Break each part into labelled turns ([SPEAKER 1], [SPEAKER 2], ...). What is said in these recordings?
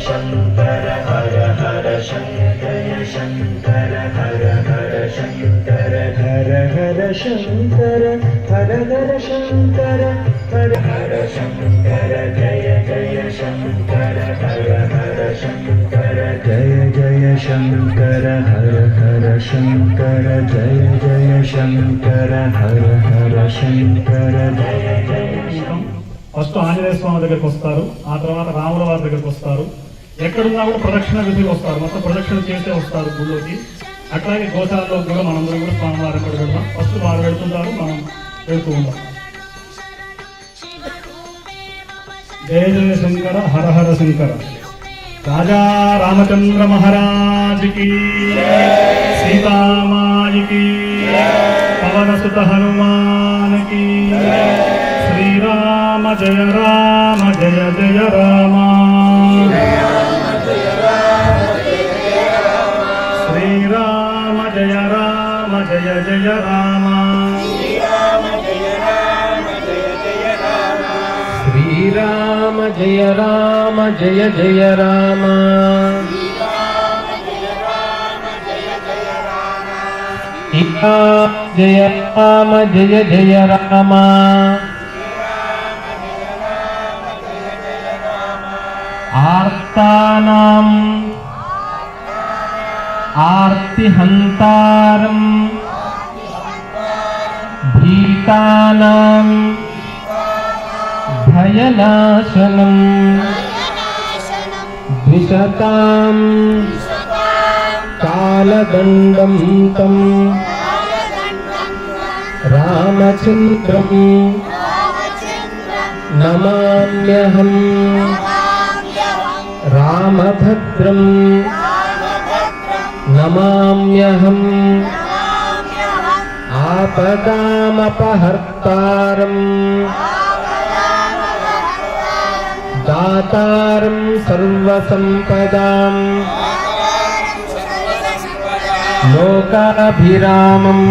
[SPEAKER 1] शङ्कर हर हर शङ्कर शङ्कर हर हर शङ्कर हर हर शङ्कर हर हर शङ्कर हर हर शङ्कर जय जय शङ्कर हर हर शङ्कर जय जय शङ्कर हर हर शङ्कर जय जय शङ्कर हर हर शङ्कर जय जय
[SPEAKER 2] ఫస్ట్ ఆంజనేయ స్వామి దగ్గరికి వస్తారు, ఆ తర్వాత రాముల వారి దగ్గరికి వస్తారు. ఎక్కడున్నా కూడా ప్రదక్షిణ విధికి వస్తారు, మొత్తం ప్రదక్షిణ చేసే వస్తారు గుళ్ళోకి. అట్లాగే గోశాలలో కూడా మనందరం కూడా స్వామివారి కూడా వెళ్తాం. ఫస్ట్ వారు వెళ్తుంటారు, మనం వెళ్తూ ఉంటాం. జయ జయ శంకర హర హర శంకర. రాజా రామచంద్ర మహారాజుకి, సీతామాయికి, పవన సుత హనుమానికి. శ్రీరామ జయ రామ జయ జయ రామ. శ్రీరామ జయ రామ జయ జయ రామ.
[SPEAKER 3] శ్రీరామ జయ రామ జయ జయ రామ. జయ రామ జయ జయ రామ. ఆర్తానాం ఆర్తిహంతారం భీతానాం భయనాశనం ద్విషతాం కాలదండం తం రామచంద్రం నమామ్యహం. రామభద్రం నమామ్యహం. ఆపదామపహర్తారం దాతారం సర్వసంపదాం లోకాభిరామం.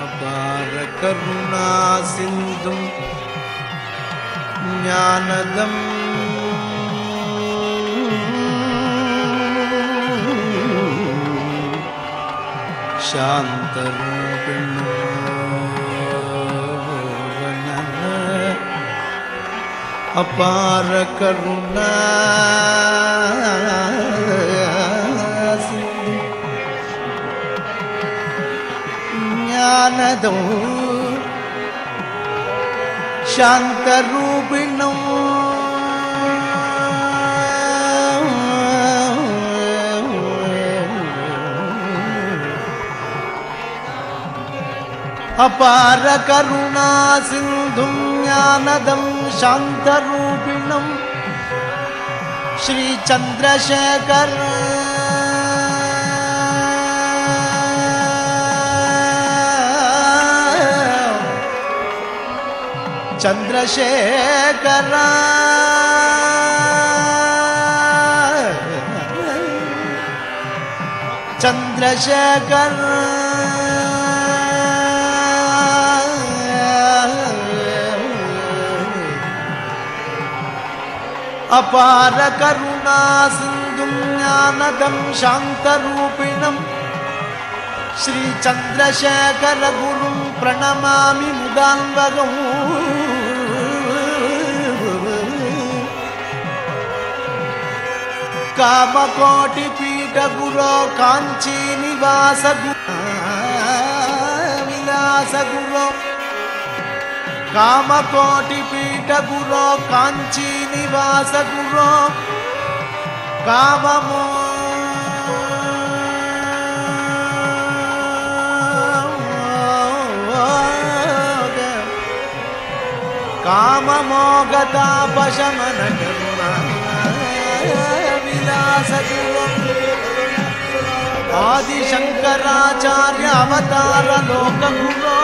[SPEAKER 4] అపార కరుణా సింధు జ్ఞానదం శాంతరూపిణో అపార కరుణా జ్ఞానదో శాంతరూపిణో అపార కరుణా సింధు జ్ఞానదం శాంతరూపిణం శ్రీ చంద్రశేఖర చంద్రశేఖర చంద్రశేఖర అపార కరుణా సింధు జ్ఞానదం శాంతరూపిణం శ్రీ చంద్రశేఖర గురుం ప్రణమామి ముదాన్వగం కామకోటి పీఠ గురో కాంచీ నివాస విలాస గురో ಕಾಮಕೋಟಿ ಪೀಠ ಗುರೋ ಕಾಂಚಿ ನಿವಾಸ ಗುರೋ ಕಾಮಮೋ ಕಾಮಮೋಗತಾಪಶಮನ ಕರುಣಾ ವಿಲಾಸ ಗುರು ಆದಿಶಂಕರಾಚಾರ್ಯ ಅವತಾರ ಲೋಕ ಗುರು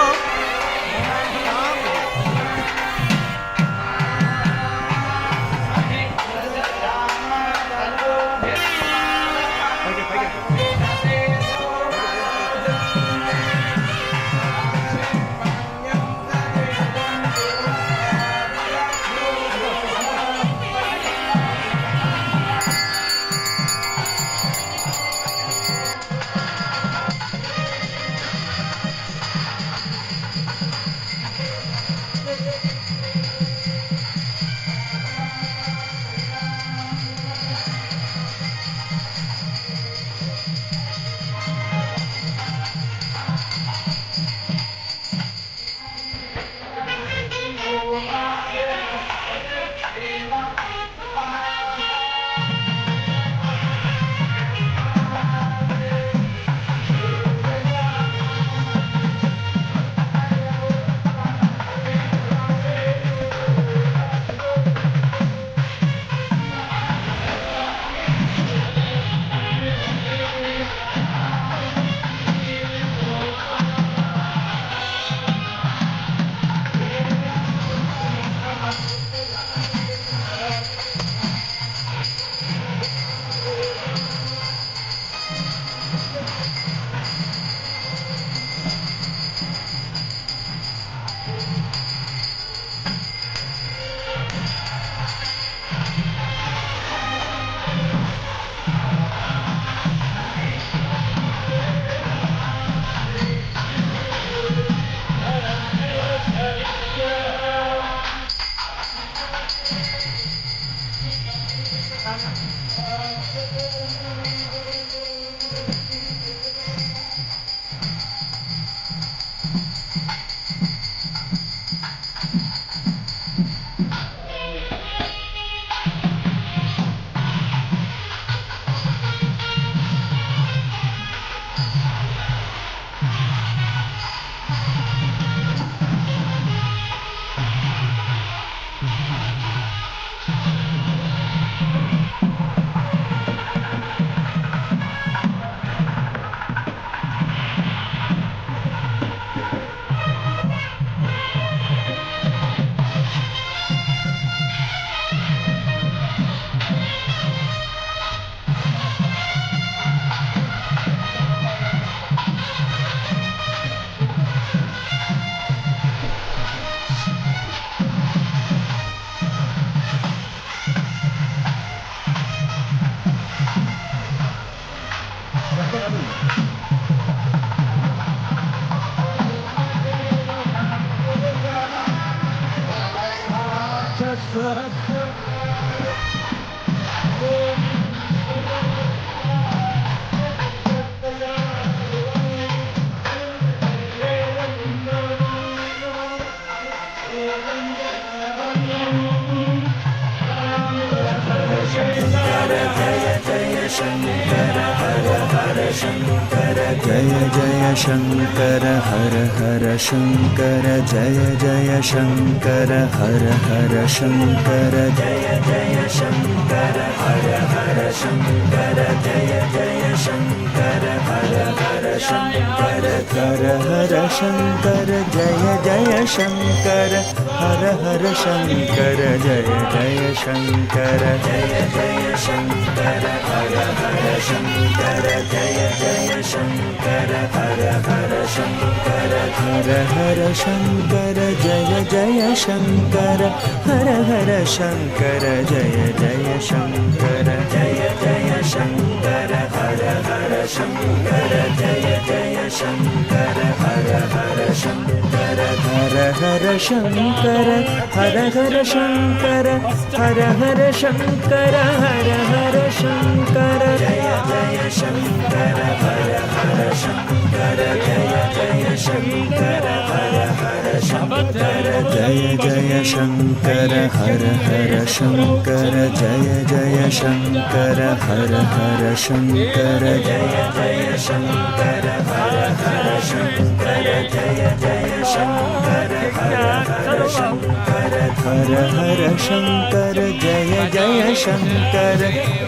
[SPEAKER 1] जय जय शंकर हर हर शंकर जय जय शंकर हर हर शंकर जय जय शंकर हर हर शंकर जय जय शंकर हर हर शंकर हर हर शंकर जय जय शंकर हर हर शंकर जय जय शंकर जय जय शंकर हर हर शंकर जय जय शंकर हर हर शंकर हर हर शंकर जय जय शंकर हर हर शंकर जय जय शंकर जय जय शंकर हर हर शंकर जय जय शंकर हर हर शंकर हर हर शंकर हर हर शंकर हर हर शंकर हर हर शंकर जय जय शंकर हर हर शंकर जय जय शंकर हर हर शंकर जय जय शङ्कर हर हर शङ्कर जय जय शङ्कर हर हर शङ्कर जय जय शङ्कर हर हर शङ्कर जय जय शङ्कर हर हर शङ्कर हर हर शङ्कर जय जय शङ्कर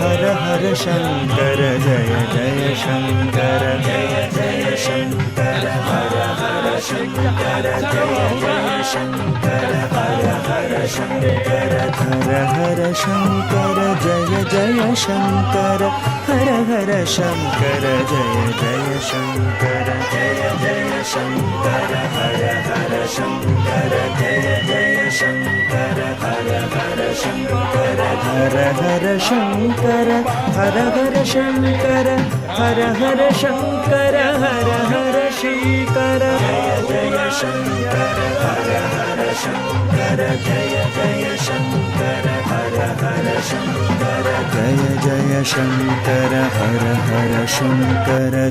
[SPEAKER 1] हर हर शङ्कर जय जय शङ्कर जय जय शङ्कर हर हर शङ्कर जय जय शङ्कर हर हर शङ्कर हर हर शङ्कर जय जय शङ्कर हर हर शङ्कर जय जय शङ्कर जय जय शङ्कर हर हर शङ्कर जय जय शङ्कर हर हर शङ्कर हर हर शङ्कर हर हर शङ्कर हर हर शङ्कर हर हर शङ्कर जय जय शङ्कर हर हर शङ्कर जय जय शङ्कर हर हर शङ्कर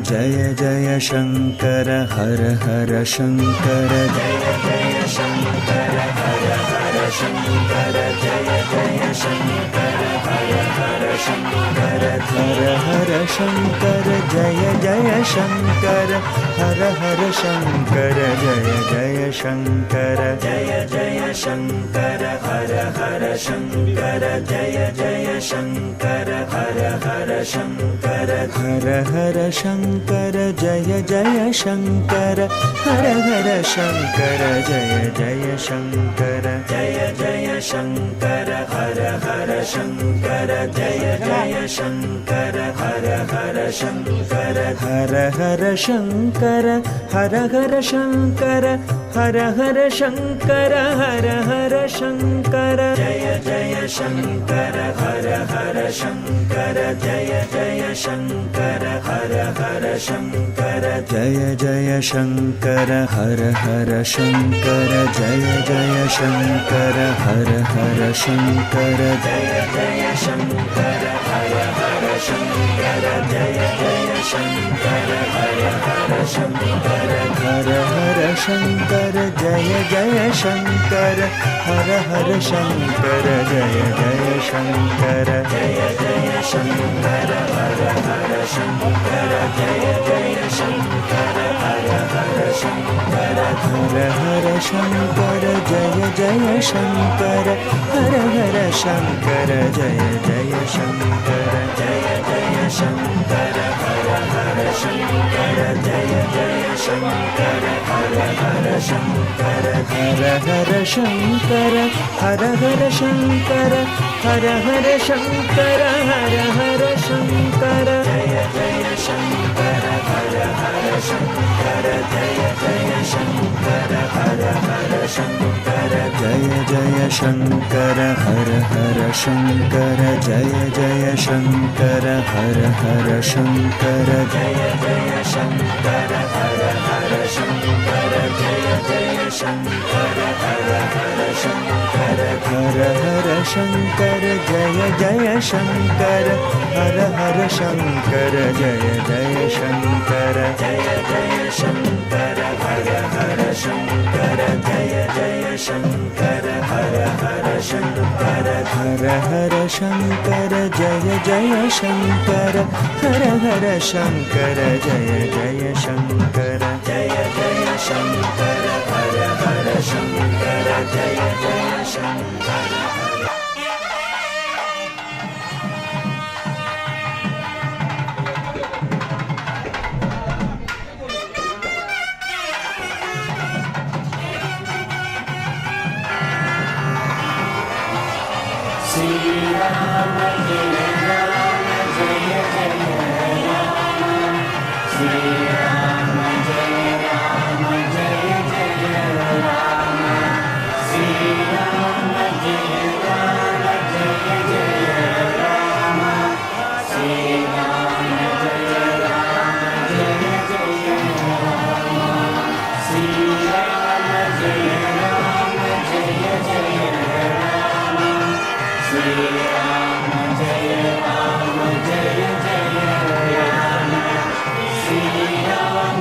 [SPEAKER 1] जय जय शङ्कर हर हर शङ्कर जय जय शङ्कर हर हर शङ्कर जय जय शङ्कर हर हर शङ्कर जय जय शङ्कर हर हर शङ्कर हर हर शङ्कर जय जय शङ्कर हर हर शङ्कर जय जय शङ्कर जय जय शङ्कर हर हर शङ्कर जय जय शङ्कर हर हर शङ्कर हर हर शङ्कर जय जय शङ्कर हर हर शङ्कर जय जय शङ्कर जय जय शङ्कर हर हर शङ्कर जय जय शङ्कर हर हर शङ्कर हर हर शङ्कर हर हर शङ्कर हर हर शङ्कर हर हर शङ्कर जय जय शङ्कर हर हर शङ्कर जय जय शङ्कर हर हर शङ्कर जय जय शङ्कर हर हर शङ्कर जय जय शङ्कर हर हर शङ्कर जय जय शङ्कर हर हर शङ्कर जय जय शङ्कर हर हर शङ्कर हर हर शङ्कर जय जय शङ्कर हर हर शङ्कर जय जय शङ्कर जय जय शङ्कर हर हर शङ्कर जय जय शङ्कर हर हर शङ्कर हर हर शङ्कर जय जय शङ्कर हर हर शङ्कर जय जय शङ्कर जय जय शङ्कर हर हर शङ्कर जय जय शङ्कर हर हर शङ्कर हर हर शङ्कर हर हर शङ्कर हर हर शङ्कर हर हर शङ्कर जय जय शङ्कर हर हर शङ्कर जय जय शङ्कर हर हर शङ्कर जय जय शङ्कर हर हर शङ्कर जय जय शङ्कर हर हर शङ्कर जय जय शङ्कर हर हर शङ्कर जय जय शङ्कर हर हर शङ्कर हर हर शङ्कर जय जय शङ्कर हर हर शङ्कर जय जय शङ्कर जय जय शङ्कर हर हर शङ्कर जय जय शङ्कर हर हर शङ्कर हर हर शङ्कर जय जय शङ्कर हर हर शङ्कर जय जय शङ्कर जय जय शङ्कर हर हर शङ्कर जय जय Shankar
[SPEAKER 5] Jai Ram, Jai Jai Ram, Sri Ram.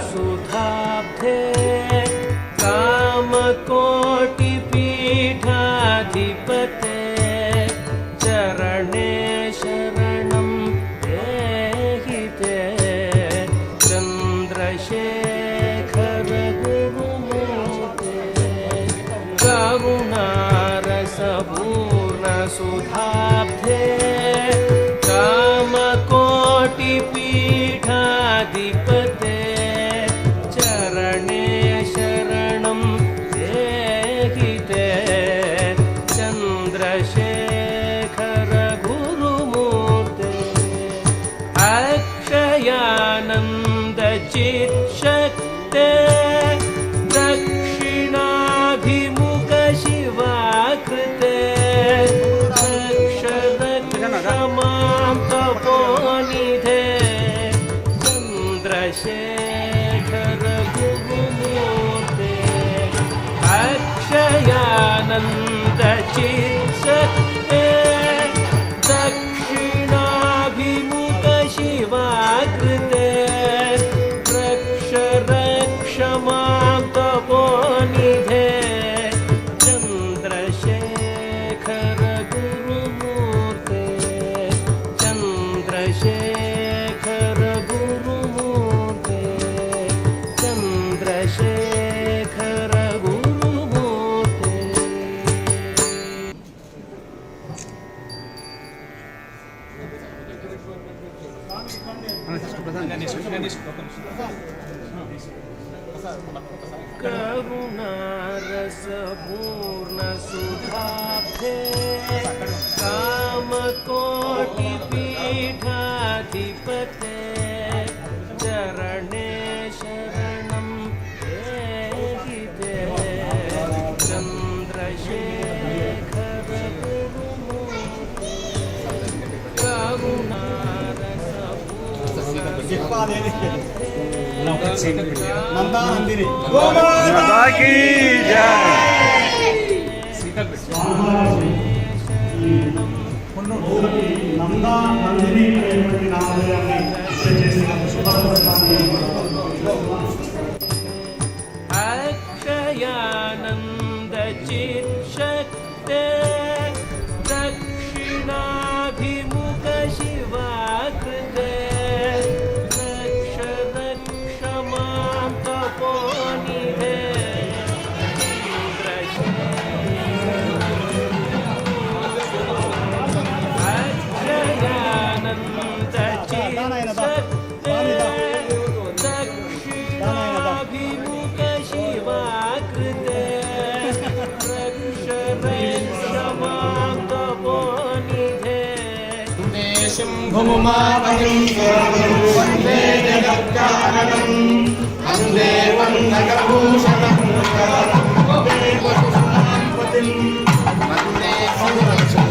[SPEAKER 5] करुणारसपूर्णसुधाब्धे कामकोटिपीठा गणाधिपते चरणे शरणं देहि ते चन्द्रशेखर गुरुमूर्ते करुणारसपूर्ण सुधाब्धे कामकोटिपीठाधिपते चरणे शरणं देहि ते चन्द्रशेखर गुरुमूर्ते अक्षयानन्दचित्शक्ते दक्षिणाभिमुख शिवाकृते क्षमां तपोनिधे चन्द्रशेखर गुरुमूर्ते अक्षयानन्दचित्शक्ते दक्षिणाभिमुख शिवाकृते रक्ष मां तपोनिधे चन्द्रशेखर गुरुमूर्ते चन्द्रशेखर गुरुमूर्ते चन्द्रशेखर गुरुमूर्ते करुणारसपूर्ण सुधाब्धे कामकोटिपीठाधिपते चरणे शरणं देहि ते चन्द्रशेखर गुरुमूर्ते
[SPEAKER 6] నందానందిని నందానందిని అనేటువంటి నామధేయాన్ని చేసిన శుభాన్ని
[SPEAKER 5] अक्षयानन्दचित्शक्ते दक्षिणाभिमुख शिवाकृते रक्ष मां तपोनिधे अक्षयानन्दचित्शक्ते दक्षिणाभिमुख शिवाकृते रक्ष मां तपोनिधे
[SPEAKER 6] శంభుమాపతిం వందే జగత్కారణం వందే వందకభూషణం వందే పశుపతిం వందే సంరక్షణం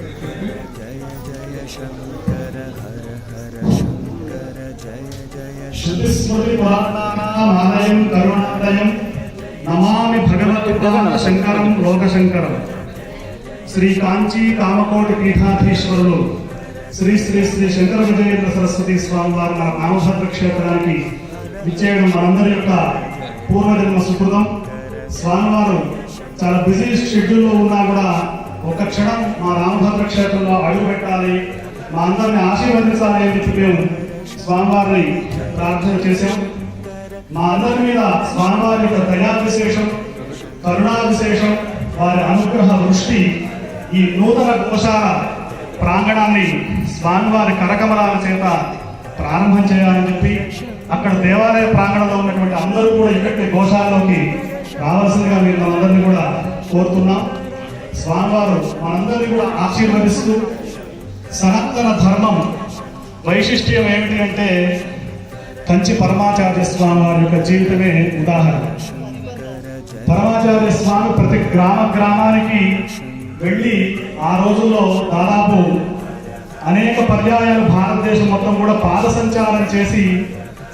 [SPEAKER 1] जय जय शङ्कर हर हर शङ्कर जय जय
[SPEAKER 2] శృతిస్మృతి పురాణానామాలయం కరుణాలయం నమామి భగవద్పాద శంకరం లోకశంకరం. శ్రీ కాంచీ కామకోటి పీఠాధీశ్వరులు శ్రీ శ్రీ శ్రీ శంకర విజయేంద్ర సరస్వతి స్వామి వారు మన రామభద్ర క్షేత్రానికి విచ్చేయడం మనందరి యొక్క పూర్వజన్మ సుకృతం. స్వామివారు చాలా బిజీ షెడ్యూల్లో ఉన్నా కూడా ఒక క్షణం మా రామభద్ర క్షేత్రంలో అడుగు పెట్టాలి, మా అందరిని ఆశీర్వదించాలి అని చెప్పి మేము స్వామివారిని ప్రార్థన చేశాం. మా అందరి మీద స్వామివారి యొక్క దయా విశేషం, కరుణా విశేషం, వారి అనుగ్రహ దృష్టి ఈ నూతన గోశాల ప్రాంగణాన్ని స్వామివారి కరకమలాల చేత ప్రారంభం చేయాలని చెప్పి అక్కడ దేవాలయ ప్రాంగణంలో ఉన్నటువంటి అందరూ కూడా ఇక్కడికి గోశాలలోకి రావాల్సిందిగా మీరు మనందరినీ కూడా కోరుతున్నాం. స్వామివారు మనందరినీ కూడా ఆశీర్వదిస్తూ సనాతన ధర్మం వైశిష్ట్యం ఏమిటి అంటే కంచి పరమాచార్య స్వామి వారి యొక్క జీవితమే ఉదాహరణ. పరమాచార్య స్వామి ప్రతి గ్రామానికి వెళ్ళి ఆ రోజుల్లో దాదాపు అనేక పర్యాయాలు భారతదేశం మొత్తం కూడా పాద సంచారం చేసి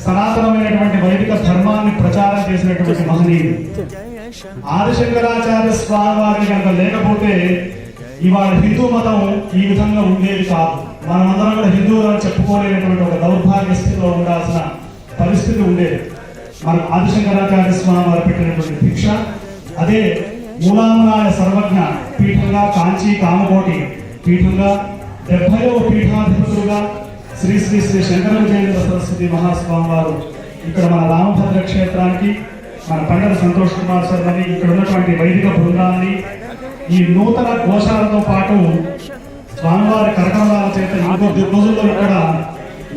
[SPEAKER 2] సనాతనమైనటువంటి వైదిక ధర్మాన్ని ప్రచారం చేసినటువంటి మహనీయుడు. ఆదిశంకరాచార్య స్వామి వారిని కనుక లేకపోతే ఇవాళ హిందూ మతం ఈ విధంగా ఉండేది కాదు. మనమందరం కూడా హిందువులను చెప్పుకోలేనటువంటి ఒక దౌర్భాగ్య స్థితిలో ఉండాల్సిన పరిస్థితి ఉండేది. మన ఆదిశంకరాచార్య స్వామి వారు పెట్టినటువంటి భిక్ష అదే మూలామనాయ సర్వజ్ఞ పీఠంగా, కాంచీ కామకోటి పీఠంగా, 70వ పీఠాధిపతులుగా శ్రీ శ్రీ శ్రీ శంకర విజయేంద్ర సరస్వతి మహాస్వామి వారు ఇక్కడ మన రామభద్ర క్షేత్రానికి, మన పండగ సంతోష్ కుమార్ శర్మని, ఇక్కడ ఉన్నటువంటి వైదిక బృందాన్ని, ఈ నూతన గోశాలతో పాటు స్వామివారి కరకమలాల చేత ఇంకొద్ది రోజుల్లో ఇక్కడ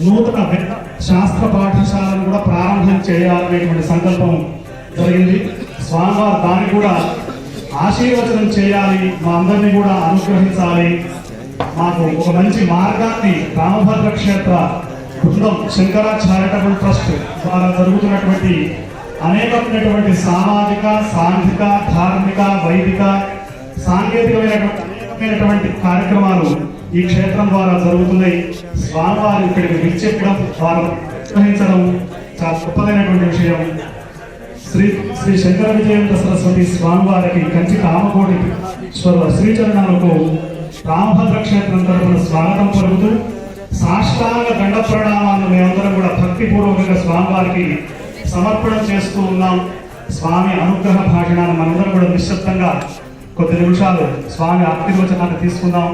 [SPEAKER 2] నూతన శాస్త్ర పాఠశాలను కూడా ప్రారంభం చేయాలనేటువంటి సంకల్పం జరిగింది. స్వామివారు దాన్ని కూడా ఆశీర్వచనం చేయాలి, మా అందరినీ కూడా అనుగ్రహించాలి, మాకు ఒక మంచి మార్గాన్ని రామభద్ర క్షేత్ర బృందం శంకర చారిటబుల్ ట్రస్ట్ ద్వారా జరుగుతున్నటువంటి అనేకమైనటువంటి సామాజిక, సాంఘిక, ధార్మిక, వైదిక, సాంకేతికమైనటువంటి కార్యక్రమాలు ఈ క్షేత్రం ద్వారా జరుగుతున్నాయి. స్వామివారు ఇక్కడికి విచ్చెక్కడం, వారు గ్రహించడం చాలా గొప్పదైనటువంటి విషయం. శ్రీ శ్రీ శంకర విజయేంద్ర సరస్వతి స్వామివారికి కంచి కామకోటి ఈశ్వరుల శ్రీచరణాలకు రామభద్ర క్షేత్రం తరపున స్వాగతం పలుకుతూ సాష్టాంగ దండ ప్రణామాలను మేమందరం కూడా భక్తిపూర్వకంగా స్వామివారికి సమర్పణం చేస్తూ ఉన్నాం. స్వామి అనుగ్రహ భాషణాన్ని మనందరం కూడా నిశ్శబ్దంగా కొద్ది నిమిషాలు స్వామి ఆశీర్వచనాన్ని తీసుకుందాం.